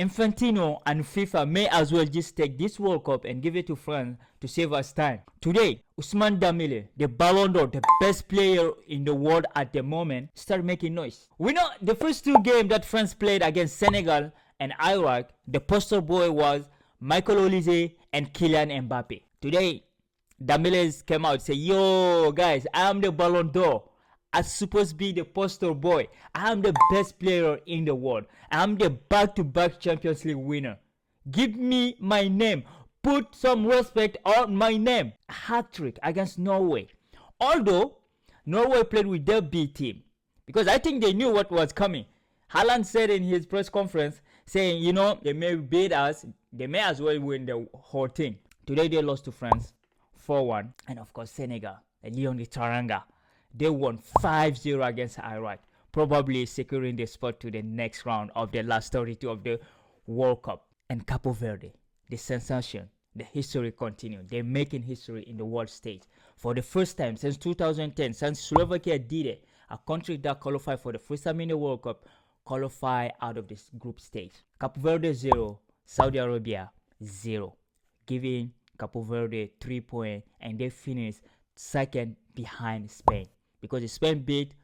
Infantino and FIFA may as well just take this World Cup and give it to France to save us time. Today, Ousmane Dembele, the Ballon d'Or, the best player in the world at the moment, start making noise. We know the first two games that France played against Senegal and Iraq, the poster boy was Michael Olise and Kylian Mbappe. Today, Dembele came out and said, yo guys, I am the Ballon d'Or. I'm supposed to be the poster boy. I am the best player in the world. I am the back-to-back Champions League winner. Give me my name. Put some respect on my name. A hat-trick against Norway. Although, Norway played with their B team. Because I think they knew what was coming. Haaland said in his press conference, saying, you know, they may beat us. They may as well win the whole thing. Today they lost to France 4-1. And of course, Senegal, Leon de Taranga. They won 5-0 against Iraq, probably securing the spot to the next round of the last 32 of the World Cup. And Cape Verde, the sensation, the history continued. They're making history in the world stage. For the first time since 2010, since Slovakia did it, a country that qualified for the first time in the World Cup, qualify out of this group stage. Cape Verde 0, Saudi Arabia 0, giving Cape Verde 3 points, and they finished second behind Spain. Because Spain beat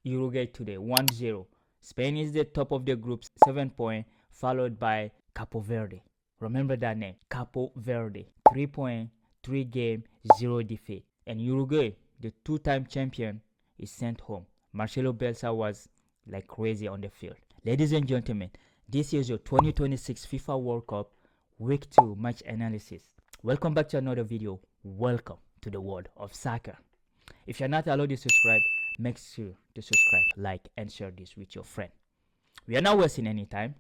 Uruguay today 1-0. Spain is the top of the group, 7 points, followed by Cape Verde. Remember that name, Cape Verde. 3 points, 3 games, 0 defeat. And Uruguay, the two-time champion, is sent home. Marcelo Bielsa was like crazy on the field. Ladies and gentlemen, this is your 2026 FIFA World Cup Week 2 match analysis. Welcome back to another video. Welcome to the world of soccer. If you're not allowed to subscribe, make sure to subscribe, like, and share this with your friend. We are not wasting any time.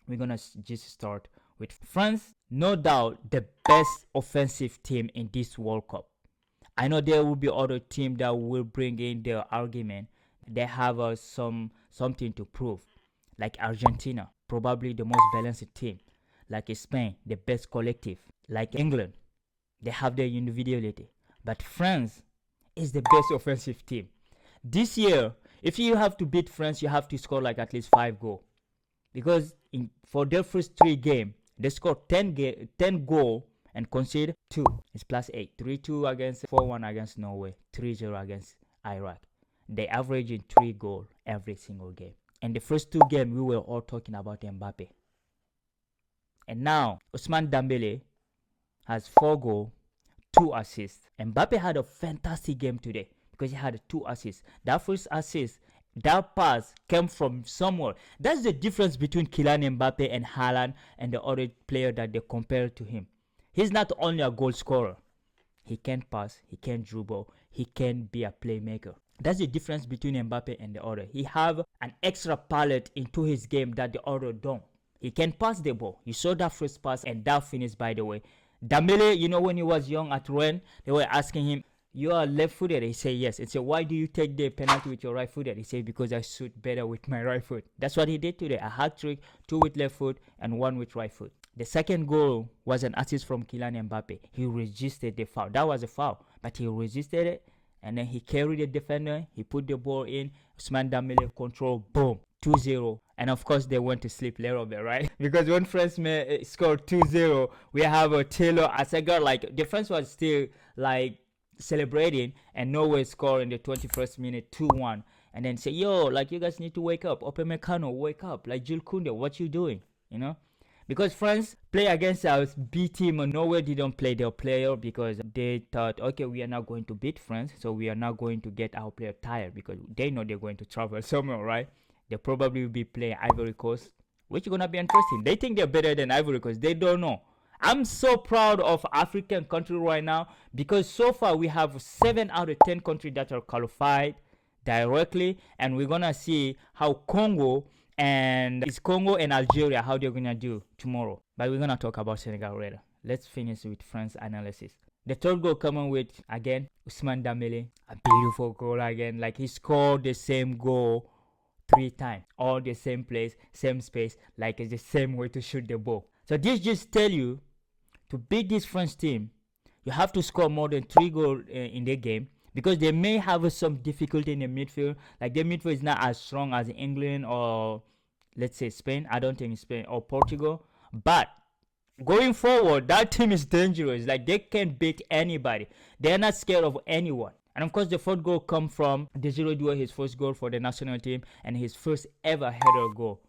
We're gonna just start with France. No doubt the best offensive team in this World Cup. I know there will be other teams that will bring in their argument. They have something to prove, like Argentina, probably the most balanced team, like Spain, the best collective, like England, they have their individuality. But France is the best offensive team. This year, if you have to beat France, you have to score like at least 5 goals. Because for their first 3 games, they scored 10 goals and conceded 2. It's +8. 3-2 against 4-1 against Norway, 3-0 against Iraq. They averaging 3 goals every single game. And the first 2 games, we were all talking about Mbappe. And now, Ousmane Dembele has 4 goals, 2 assists. Mbappe had a fantastic game today because he had 2 assists. That first assist, that pass came from somewhere. That's the difference between Kylian Mbappe and Haaland and the other player that they compare to him. He's not only a goal scorer. He can pass, he can dribble, he can be a playmaker. That's the difference between Mbappe and the other. He have an extra palette into his game that the other don't. He can pass the ball. You saw that first pass and that finish, by the way. Dembele, you know, when he was young at Rennes, they were asking him, you are left-footed? He said yes. And said, why do you take the penalty with your right-footed? He said, because I shoot better with my right foot. That's what he did today. A hat-trick, 2 with left foot and 1 with right foot. The second goal was an assist from Kylian Mbappe. He resisted the foul. That was a foul, but he resisted it. And then he carried the defender. He put the ball in. Ousmane Dembele control. Boom. 2-0. And of course, they went to sleep a little bit, right? Because when France scored 2-0, we have a Taylor Assegar. Like, the France was still, like, celebrating. And Norway scored in the 21st minute, 2-1. And then say, yo, like, you guys need to wake up. Upamecano, wake up. Like, Jules Koundé, what you doing? You know? Because France play against our B team, and Norway didn't play their player because they thought, okay, we are not going to beat France. So we are not going to get our player tired because they know they're going to travel somewhere, right? They probably will be playing Ivory Coast, which is going to be interesting. They think they're better than Ivory Coast. They don't know. I'm so proud of African country right now because so far we have 7 out of 10 countries that are qualified directly. And we're going to see how Congo and Algeria, how they're going to do tomorrow. But we're going to talk about Senegal later. Let's finish with France analysis. The third goal coming with, again, Ousmane Dembele. A beautiful goal again. Like, he scored the same goal 3 times, all the same place, same space, like it's the same way to shoot the ball. So this just tell you, to beat this French team, you have to score more than 3 goals in the game, because they may have some difficulty in the midfield. Like, their midfield is not as strong as England or let's say Spain. I don't think Spain or Portugal. But going forward, that team is dangerous. Like, they can beat anybody. They're not scared of anyone. And of course, the fourth goal come from Desiree Doué, his first goal for the national team, and his first ever header goal,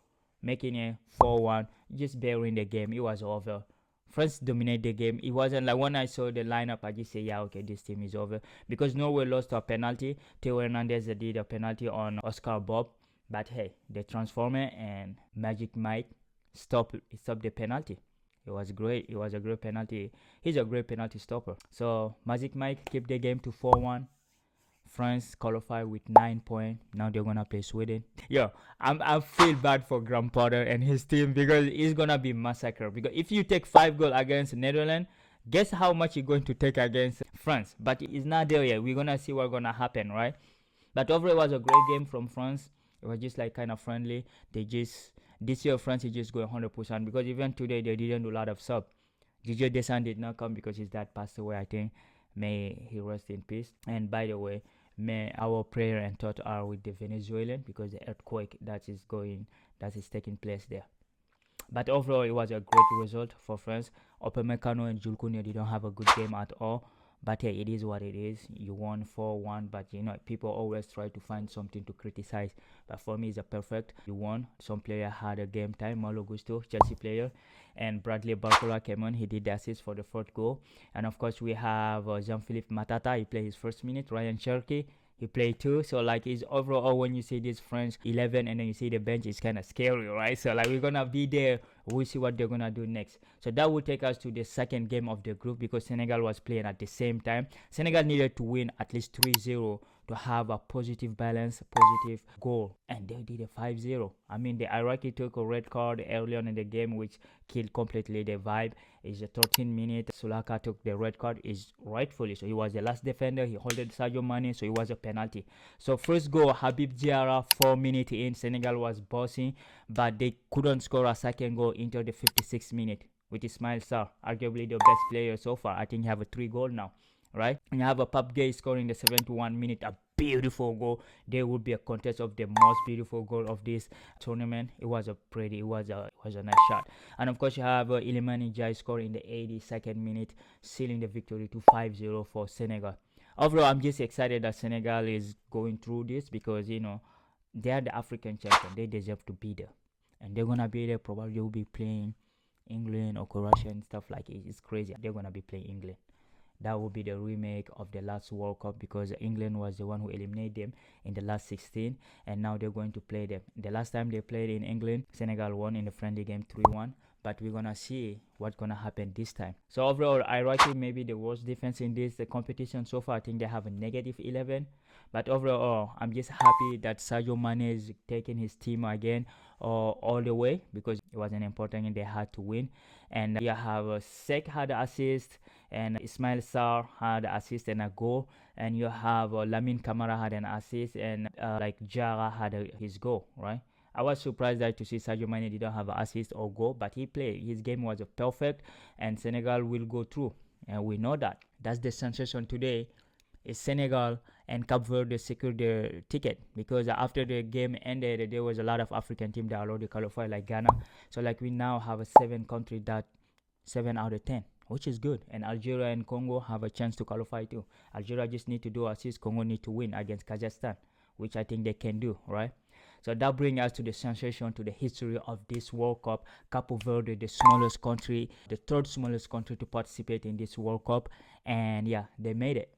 making it 4-1. Just bearing the game. It was over. France dominated the game. It wasn't like when I saw the lineup, I just say, yeah, okay, this team is over. Because Norway lost a penalty. Theo Hernandez did a penalty on Oscar Bob. But hey, they transformed it, and Magic Mike stopped the penalty. It was great. It was a great penalty. He's a great penalty stopper. So Magic Mike kept the game to 4-1. France qualified with 9 points. Now they're gonna play Sweden. Yo, I feel bad for Graham Potter and his team, because it's gonna be massacre. Because if you take 5 goals against Netherlands, guess how much you're going to take against France? But it's not there yet. We're gonna see what's gonna happen, right? But overall, it was a great game from France. It was just like kind of friendly. This year France is just going 100%, because even today they didn't do a lot of sub. Didier Deschamps did not come because his dad passed away, I think. May he rest in peace. And by the way, may our prayer and thought are with the Venezuelan, because the earthquake that is taking place there. But overall, it was a great result for France. Upamecano and Jules Koundé didn't have a good game at all. But hey, it is what it is. You won 4-1, but you know, people always try to find something to criticize. But for me, it's a perfect. You won. Some player had a game time. Malo Gusto, Chelsea player, and Bradley Barcola came on. He did the assist for the fourth goal. And of course, we have Jean-Philippe Matata. He played his first minute. Ryan Cherky, he played too. So like, it's overall, when you see this French 11 and then you see the bench, it's kind of scary, right? So like, we're gonna be there. We'll see what they're gonna do next. So that will take us to the second game of the group, because Senegal was playing at the same time. Senegal needed to win at least 3-0 to have a positive balance, positive goal, and they did a 5-0. I mean, the Iraqi took a red card early on in the game, which killed completely the vibe. It's a 13-minute. Sulaka took the red card, is rightfully so. He was the last defender. He holded Sadio Mane, so it was a penalty. So first goal, Habib Diarra, 4 minutes in, Senegal was bossing, but they couldn't score a second goal until the 56th minute with Ismail Sarr, arguably the best player so far. I think he have a 3 goal now, right? And you have a Pape Gueye scoring the 71 minute, a beautiful goal. There will be a contest of the most beautiful goal of this tournament. It was a nice shot. And of course, you have Iliman Ndiaye scoring in the 82nd minute, sealing the victory to 5-0 for Senegal. Overall, I'm just excited that Senegal is going through this, because you know, they are the African champion. They deserve to be there, and they're gonna be there. Probably will be playing England or Croatia and stuff like it. It's crazy. They're gonna be playing England. That will be the remake of the last World Cup, because England was the one who eliminated them in the last 16, and now they're going to play them. The last time they played in England, Senegal won in the friendly game 3-1. But we're gonna see what's gonna happen this time. So overall, Iraqi maybe the worst defense in this competition so far. I think they have a -11. But overall, I'm just happy that Sadio Mane is taking his team again all the way, because it was an important and they had to win. And you have Sek had an assist, and Ismail Sarr had an assist and a goal. And you have Lamine Camara had an assist, and like Jara had his goal, right? I was surprised that to see Sadio Mane didn't have an assist or goal, but he played. His game was perfect, and Senegal will go through. And we know that. That's the sensation today. Is Senegal and Cape Verde secured their ticket, because after the game ended, there was a lot of African teams that already qualified, like Ghana. So like, we now have a 7 country that 7 out of 10, which is good. And Algeria and Congo have a chance to qualify too. Algeria just need to do assist. Congo need to win against Kazakhstan, which I think they can do, right? So that brings us to the sensation, to the history of this World Cup. Cape Verde, the smallest country, the third smallest country to participate in this World Cup. And yeah, they made it.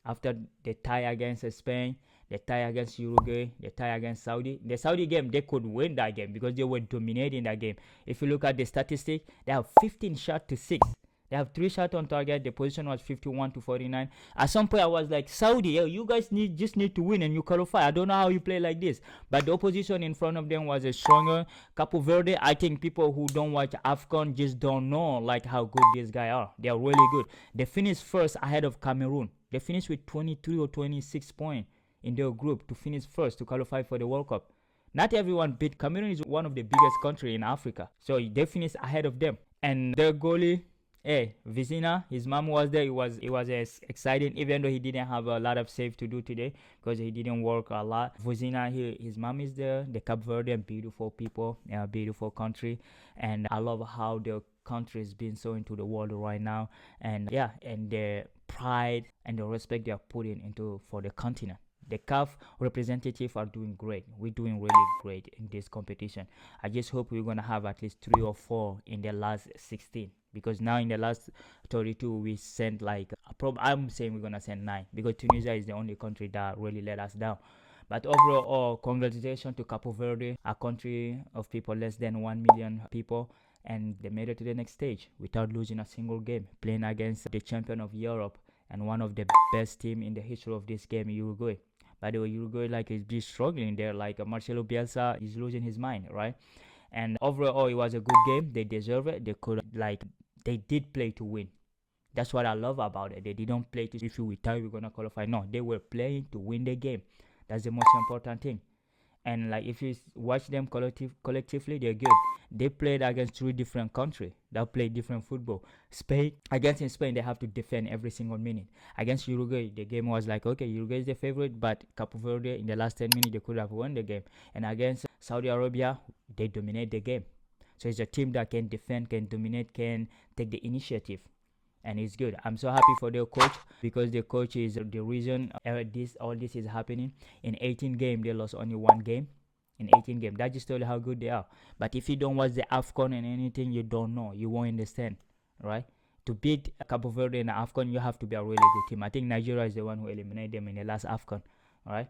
After the tie against Spain, the tie against Uruguay, the tie against Saudi. The Saudi game, they could win that game because they were dominating that game. If you look at the statistic, they have 15 shots to 6. They have 3 shots on target. The position was 51-49. At some point, I was like, Saudi, you guys just need to win and you qualify. I don't know how you play like this. But the opposition in front of them was a stronger. Cape Verde, I think people who don't watch AFCON just don't know like how good these guys are. They are really good. They finished first ahead of Cameroon. They finished with 23 or 26 points in their group to finish first to qualify for the World Cup. Not everyone beat Cameroon. Is one of the biggest countries in Africa. So they finished ahead of them. And their goalie, Hey, Vizina, his mom was there. It was exciting, even though he didn't have a lot of save to do today because he didn't work a lot. Vizina, his mom is there. The Cape Verde, beautiful people, beautiful country, and I love how the country is being so into the world right now, and yeah, and the pride and the respect they are putting into for the continent. The CAF representative are doing great. We're doing really great in this competition. I just hope we're gonna have at least 3 or 4 in the last 16, because now in the last 32 we sent like I'm saying we're gonna send 9, because Tunisia is the only country that really let us down. But overall, congratulations to Cape Verde, a country of people less than 1 million people, and they made it to the next stage without losing a single game, playing against the champion of Europe and one of the best team in the history of this game, Uruguay. By the way, Uruguay like is just struggling there. Like Marcelo Bielsa is losing his mind, right? And overall, it was a good game. They deserve it. They could like they did play to win. That's what I love about it. They didn't play to if we tie we're gonna qualify. No, they were playing to win the game. That's the most important thing. And like if you watch them collectively, they're good. They played against 3 different countries that play different football. Spain, against in Spain, they have to defend every single minute. Against Uruguay, the game was like, okay, Uruguay is the favorite, but Cape Verde in the last 10 minutes they could have won the game. And against Saudi Arabia, they dominate the game. So it's a team that can defend, can dominate, can take the initiative, and it's good. I'm so happy for their coach, because the coach is the reason all this is happening. In 18 games, they lost only 1 game. In 18 games, that just tells you how good they are. But if you don't watch the AFCON and anything, you don't know. You won't understand, right? To beat Cape Verde in the AFCON, you have to be a really good team. I think Nigeria is the one who eliminated them in the last AFCON, all right?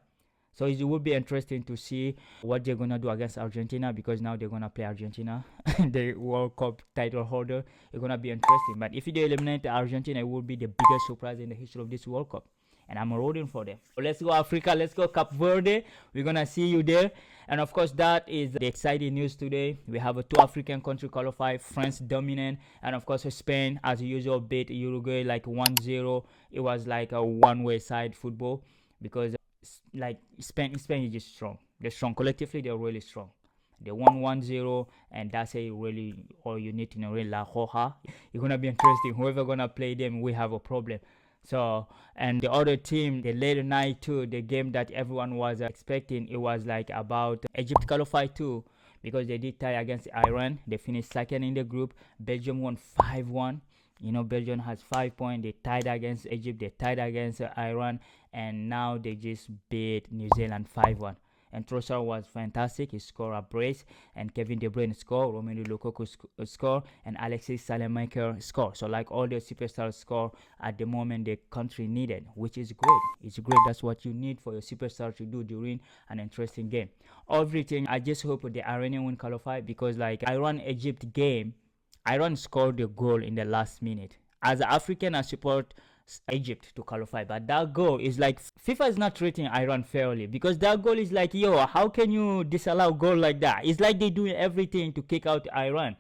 So it will be interesting to see what they're gonna do against Argentina, because now they're gonna play Argentina, the World Cup title holder. It's gonna be interesting. But if they eliminate Argentina, it will be the biggest surprise in the history of this World Cup. And I'm rooting for them. So let's go Africa. Let's go Cape Verde. We're gonna see you there. And of course, that is the exciting news today. We have a 2 African country qualify. France dominant, and of course Spain, as usual, beat Uruguay like 1-0. It was like a one-way side football, because like Spain is just strong. They're strong collectively. They're really strong. They won 1-0, and that's a really all you need to know. Really, La Hoja. It's gonna be interesting. Whoever gonna play them, we have a problem. So, and the other team, the later night too, the game that everyone was expecting, it was like about Egypt qualified too, because they did tie against Iran. They finished second in the group. Belgium won 5-1. You know, Belgium has 5 points. They tied against Egypt. They tied against Iran, and now they just beat New Zealand 5-1. And Trossard was fantastic. He scored a brace, and Kevin De Bruyne scored, Romelu Lukaku scored, and Alexis Salemaker scored. So like all the superstars score at the moment the country needed, which is great. It's great. That's what you need for your superstar to do during an interesting game. Everything. I just hope the Iranian will qualify, because like Iran-Egypt game, Iran scored the goal in the last minute. As an African, I support Egypt to qualify, but that goal is like FIFA is not treating Iran fairly, because that goal is like, yo, how can you disallow goal like that? It's like they doing everything to kick out Iran,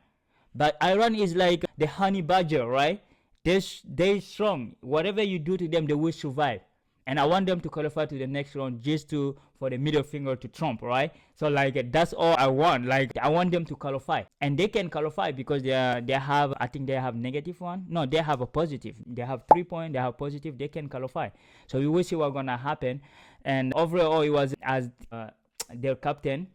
but Iran is like the honey badger, right? They strong. Whatever you do to them, they will survive. And I want them to qualify to the next round, just to for the middle finger to Trump, right? So like that's all I want. Like I want them to qualify, and they can qualify because they have, I think they have -1. No, they have a positive. They have 3 points. They have positive. They can qualify. So we will see what's gonna happen. And overall, it was as their captain,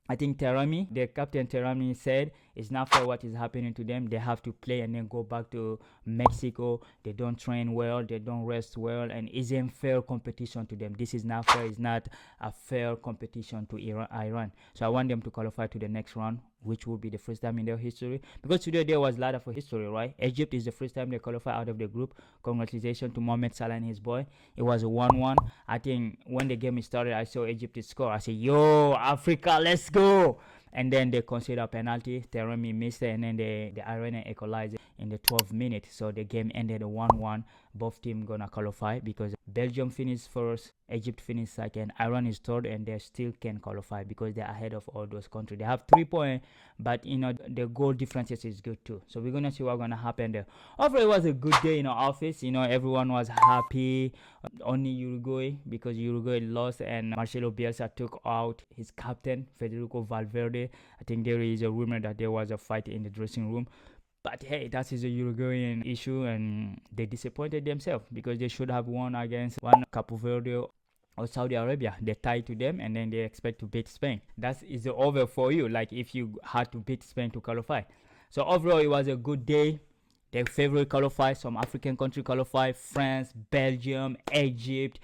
I think their captain Terami said, it's not fair what is happening to them. They have to play and then go back to Mexico. They don't train well. They don't rest well. And isn't fair competition to them. This is not fair. It's not a fair competition to Iran. So I want them to qualify to the next round, which will be the first time in their history. Because today there was a lot of history, right? Egypt is the first time they qualify out of the group. Congratulations to Mohamed Salah and his boy. It was a 1-1. I think when the game started, I saw Egypt score. I said, yo, Africa, let's go. And then they conceded a penalty. Teremi missed it, and then the Iranian equalized in the 12th minute. So the game ended 1-1. Both teams gonna qualify, because Belgium finished first, Egypt finished second, Iran is third, and they still can qualify because they're ahead of all those countries. They have 3 points, but you know the goal differences is good too. So we're gonna see what's gonna happen there. Overall, it was a good day in our office. You know, everyone was happy. Only Uruguay, because Uruguay lost, and Marcelo Bielsa took out his captain Federico Valverde. I think there is a rumor that there was a fight in the dressing room. But hey, that is a Uruguayan issue, and they disappointed themselves because they should have won against one Cape Verde or Saudi Arabia. They tied to them, and then they expect to beat Spain. That is over for you, like if you had to beat Spain to qualify. So overall, it was a good day. Their favorite qualified, some African country qualified, France, Belgium, Egypt,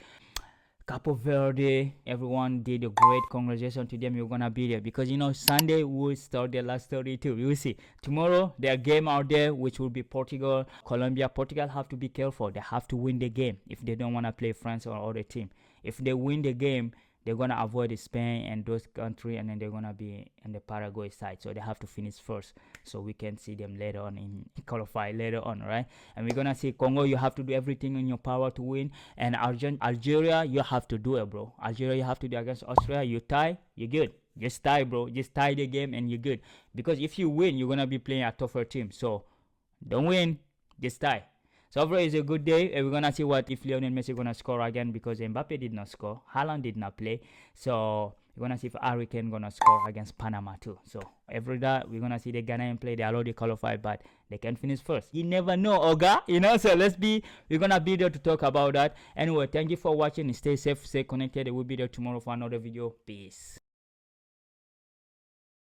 Cape Verde. Everyone did a great. Congratulations to them. You're gonna be there because Sunday will start the last 32. You will see tomorrow their game out there, which will be Portugal, Colombia. Portugal have to be careful. They have to win the game if they don't wanna play France or other team. If they win the game, they're gonna avoid Spain and those countries, and then they're gonna be in the Paraguay side. So they have to finish first, so we can see them later on in qualify later on, right? And we're gonna see Congo. You have to do everything in your power to win, and Algeria, you have to do it, bro. Algeria, you have to do against Austria. You tie, you're good. Just tie, bro. Just tie the game, and you're good. Because if you win, you're gonna be playing a tougher team. So don't win, just tie. So overall, it's a good day. We're gonna see what if Lionel Messi gonna score again because Mbappe did not score. Haaland did not play. So we're gonna see if Harry Kane gonna score against Panama too. So every day we're gonna see the Ghanaian play. They already qualified, but they can finish first. You never know, Oga. So we're gonna be there to talk about that. Anyway, thank you for watching. Stay safe, stay connected. We'll be there tomorrow for another video. Peace.